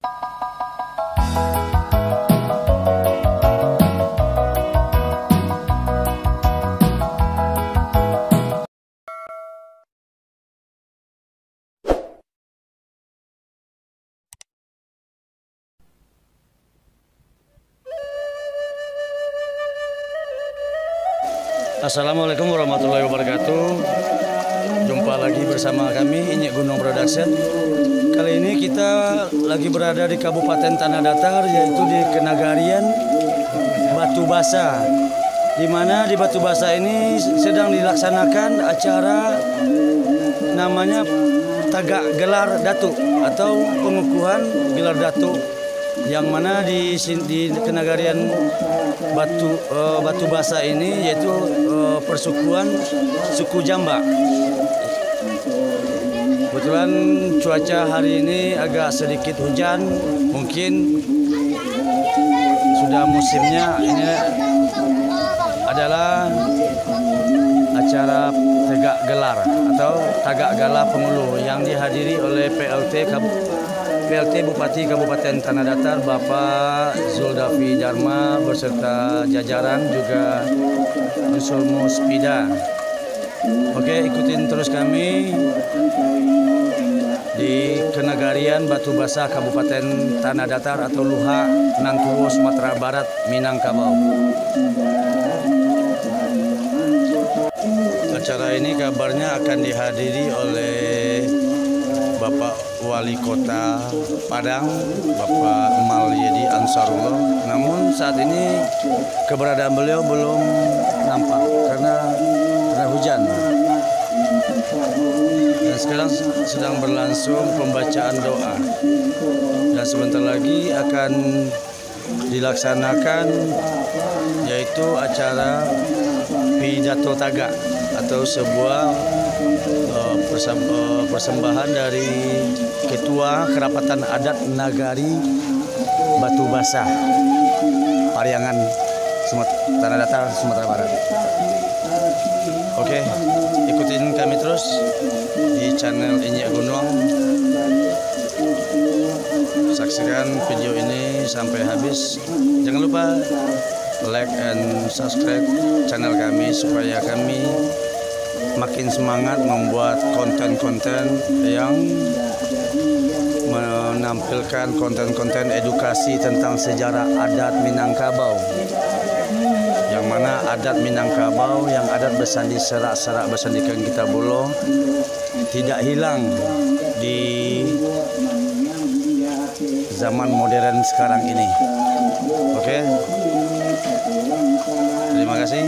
Assalamualaikum warahmatullahi wabarakatuh. Jumpa lagi bersama kami Inyek Gunung Production. Kali ini kita lagi berada di Kabupaten Tanah Datar, yaitu di Kenagarian Batu Basa. Di mana di Batu Basa ini sedang dilaksanakan acara namanya Tagak Gelar Datuk atau pengukuhan gelar datuk, yang mana di Kenagarian Batu Basa ini yaitu persukuan suku Jamba. Kebetulan cuaca hari ini agak sedikit hujan, mungkin sudah musimnya. Ini adalah acara Tagak Gelar atau Tagak Gala Pengulu yang dihadiri oleh PLT Bupati Kabupaten Tanah Datar Bapak Zuldafi Dharma beserta jajaran, juga unsur Muspida. Oke, ikutin terus kami di Kenagarian Batu Basa Kabupaten Tanah Datar atau Luha, Nantuwo, Sumatera Barat, Minangkabau. Acara ini kabarnya akan dihadiri oleh Bapak Wali Kota Padang, Bapak Emal Yedi Ansarullah. Namun saat ini keberadaan beliau belum nampak karena hujan. Dan sekarang sedang berlangsung pembacaan doa. Dan sebentar lagi akan dilaksanakan yaitu acara pidato tagak atau sebuah persembahan dari Ketua Kerapatan Adat Nagari Batu Basa, Pariangan, Tanah Datar, Sumatera Barat. Oke, ikutin kami terus di channel Inyek Gunung. Saksikan video ini sampai habis. Jangan lupa like and subscribe channel kami supaya kami makin semangat membuat konten-konten yang menampilkan konten-konten edukasi tentang sejarah adat Minangkabau, yang mana adat Minangkabau, yang adat bersandi serak-serak bersandikan kita bolo, tidak hilang di zaman modern sekarang ini. Oke, terima kasih.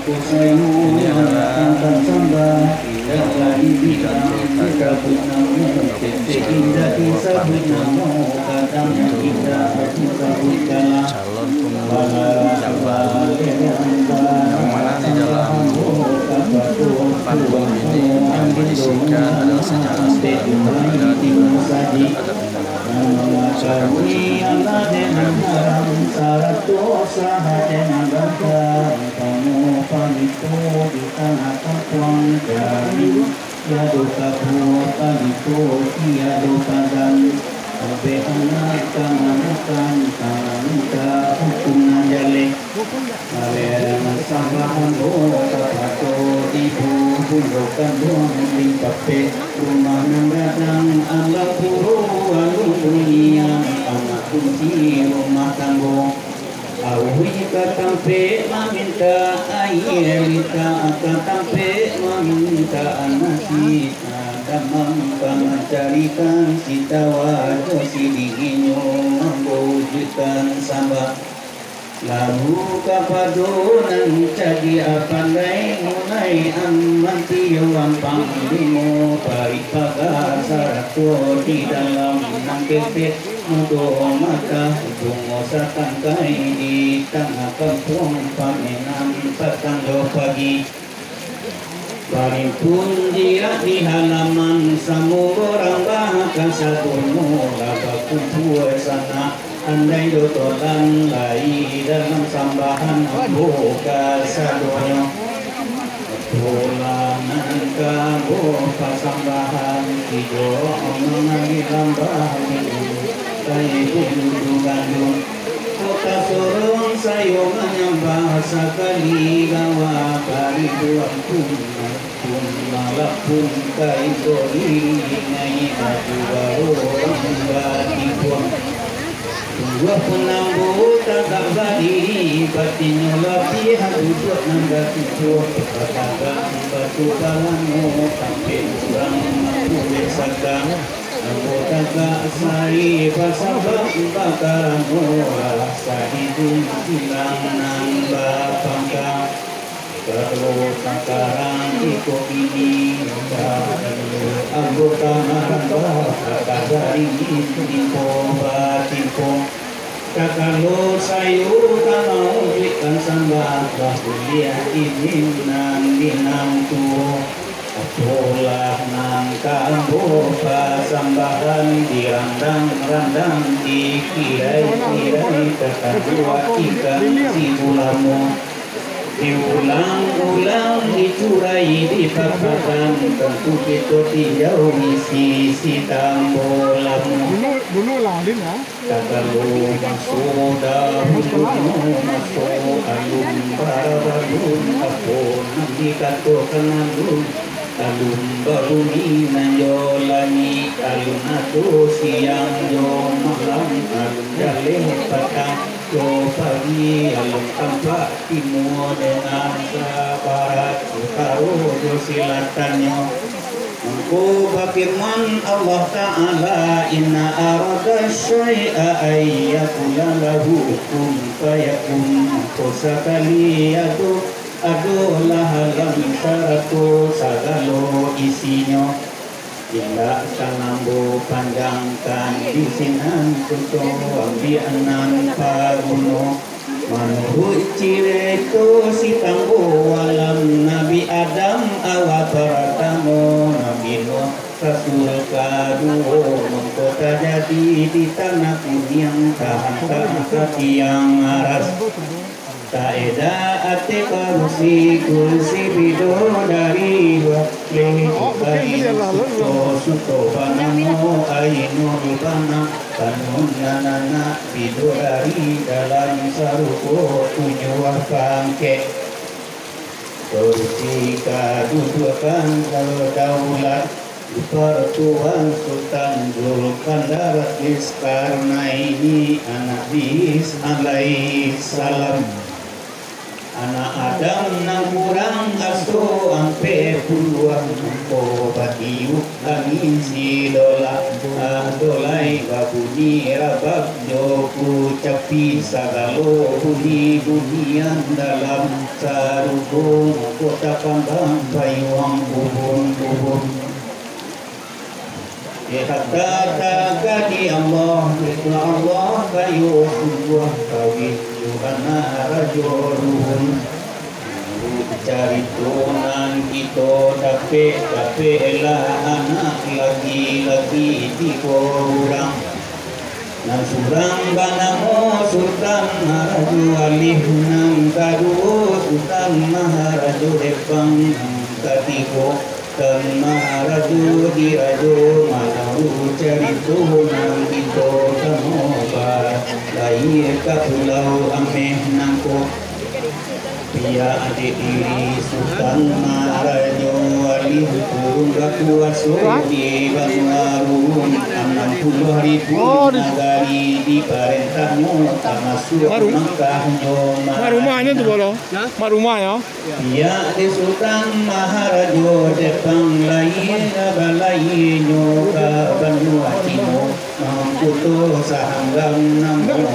Ini adalah pidato tagar calon pengurus cabang yang mana di dalam pantun ini yang berisikan adalah sejarah adat Katampe meminta airita, katampe meminta anasita, damam pangacarikan sitawa dosi diinyo mewujudkan sabah. Lalu kapadonan cagi apandai mulai amantiyo ampang limo paripaga sarato di dalam nangkepet mudo mata bungo sa tangkai di tengah kampung pamenam petanggo pagi. Parimpun dia di halaman samurang bahkan sabuno labaku puasana. Andai dotolan lai dalam sambahan buka sadoyo Tulanan kamu pasambahan Tido menagi lambahan Kaya bulu gandung Kota sorong sayo menyembah Sakali gawa pari tuan pun Pun malak pun kai dori Ngai baju baru Bati tuan Dua penambu tak berdiri Batinnya latihan duduk nanda tutup Katakan batu kalamu Sampai kurang mampu besakan Anggota tak sari Pasabak bakaramu Rasa hidup hilang nambah pangkang Kalau sekarang ikut ini Anggota nambah Kata dari timpo batimpo Kalau sayur kalau berikan sambah Bahulia izin nang dinang tu Apolah nang kambo pasambahan Dirandang-randang dikirai-kirai Kekadua ikan si bulamu Diulang-ulang dicurai dipapakan Tentu kita tinjau misi si tambolamu Dulu lalin ya. Kagalu masuk dahulu masuk alun baralun Aku nanti kato kenalun Alun baruni nanjolani Alun atu siang jo malam Alun jale petang jo pagi Alun tampak timur dengan barat Utara jo silatannya Aku berfirman Allah Ta'ala Inna arada syai'a ayyakula lahu kun fayakun Kosakali adulah halam saratu sagalo isinya Tidak sanambo panjangkan di sinan kuto ambianan paguno Manurut cireto si tanggo walam Nabi Adam awaparatamu Nabi Nuh Rasul kaduo Mengkota jadi di tanah yang tahan yang aras Taeda ate kursi bidodari Wakli suto banamo ainu ribana Kanun nanana bidodari dalam saruko tujuh pangke Kursi kadudukan daulat Pertuan Sultan Zulkandar Iskarnaini anak bis alaihi salam anak Adam nang kurang aso ampe puluhan bati angin si dolai babuni rabak joku capi sagalo bunyi-bunyian dalam sarubung kota pambang payuang bubun-bubun hatta takadi Allah Bismillah Allah kayu sebuah kawin Yuhana rajulun cari tunan kita dape lah anak lagi tiga orang nan surang banamo sultan maraju alih nang kadu sultan maharaju depang katigo dan maharaju diraju manaru cerita nang kita temoba lahir ke pulau ameh nangko Pia adik diri Sultan Maharaja Wali Turunga kuaso di Banguarun 60.000 nagari di parentahnya termasuk Mekahnya rumahnya tuh bolo rumahnya Pia adik Sultan Maharaja Jepang lain balainya ke Banua Cino Mamputo sahanggam namun